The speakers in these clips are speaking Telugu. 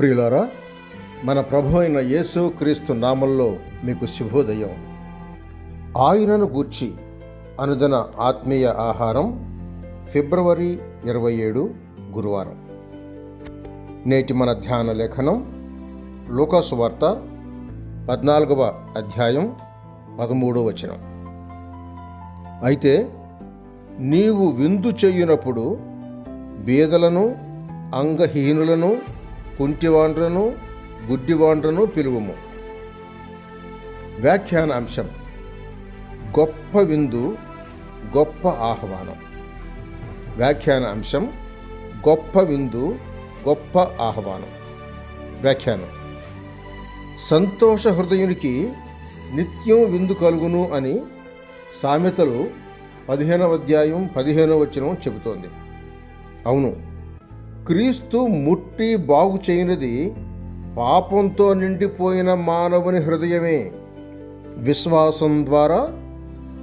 ప్రియులారా, మన ప్రభు అయిన యేసు క్రీస్తు నామంలో మీకు శుభోదయం. ఆయనను గూర్చి అనుదిన ఆత్మీయ ఆహారం, ఫిబ్రవరి 27 గురువారం. నేటి మన ధ్యాన లేఖనం లూకాసు వార్త 14వ అధ్యాయం 13వ వచనం. అయితే నీవు విందు చేయునప్పుడు బీదలను, అంగహీనులను, కుంటివాండ్రను, గుడ్డివాండ్రను పిలువుము. వ్యాఖ్యానాంశం: గొప్ప విందు, గొప్ప ఆహ్వానం. వ్యాఖ్యానాంశం: గొప్ప విందు, గొప్ప ఆహ్వానం. వ్యాఖ్యానం: సంతోష హృదయునికి నిత్యం విందు కలుగును అని సామెతలు 15వ అధ్యాయం 15వ వచనం చెబుతోంది. అవును, క్రీస్తు ముట్టి బాగు చేయనిది పాపంతో నిండిపోయిన మానవుని హృదయమే. విశ్వాసం ద్వారా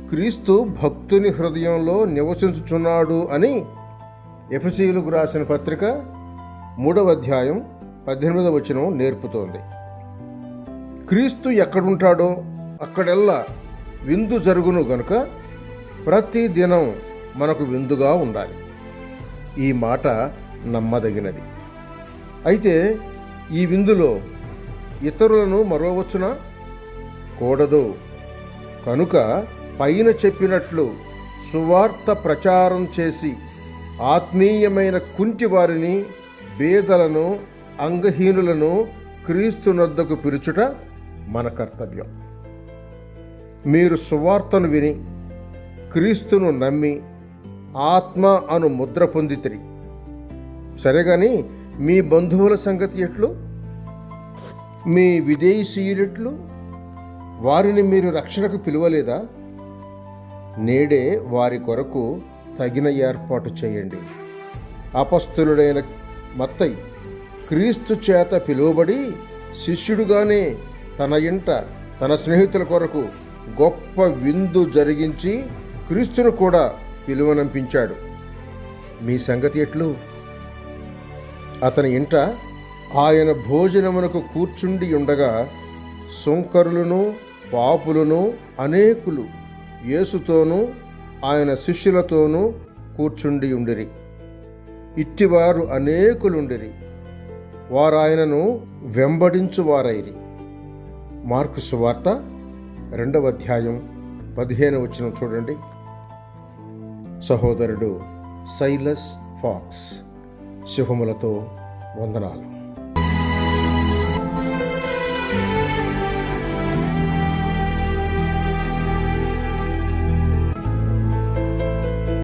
క్రీస్తు భక్తుని హృదయంలో నివసించుచున్నాడు అని ఎఫెసీయులకు రాసిన పత్రిక 3వ అధ్యాయం 18వ వచనం నేర్పుతోంది. క్రీస్తు ఎక్కడుంటాడో అక్కడెల్లా విందు జరుగును గనుక ప్రతి దినం మనకు విందుగా ఉండాలి. ఈ మాట నమ్మదగినది. అయితే ఈ విందులో ఇతరులను మరోవచ్చునా? కూడదు. కనుక పైన చెప్పినట్లు సువార్త ప్రచారం చేసి ఆత్మీయమైన కుంటివారిని, బేదలను, అంగహీనులను క్రీస్తునొద్దకు పిలుచుట మన కర్తవ్యం. మీరు సువార్తను విని క్రీస్తును నమ్మి ఆత్మ అను ముద్ర పొందితిరి. సరేగాని మీ బంధువుల సంగతి ఎట్లు? మీ విదేశీయులెట్లు? వారిని మీరు రక్షణకు పిలువలేదా? నేడే వారి కొరకు తగిన ఏర్పాటు చేయండి. అపస్తులుడైన మత్తయి క్రీస్తు చేత పిలువబడి శిష్యుడుగానే తన ఇంట తన స్నేహితుల కొరకు గొప్ప విందు జరిగించి క్రీస్తును కూడా పిలువనంపించాడు. మీ సంగతి ఎట్లు? అతని ఇంట ఆయన భోజనమునకు కూర్చుండి ఉండగా సుంకరులను, పాపులను అనేకులు యేసుతోనూ ఆయన శిష్యులతోనూ కూర్చుండి ఉండిరి. ఇట్టివారు అనేకులుండిరి. వారాయనను వెంబడించువారైరి. మార్కు సువార్త 2వ అధ్యాయం 15వ వచనం చూడండి. సహోదరుడు సైలస్ ఫాక్స్. శుభములతో వందనాలు.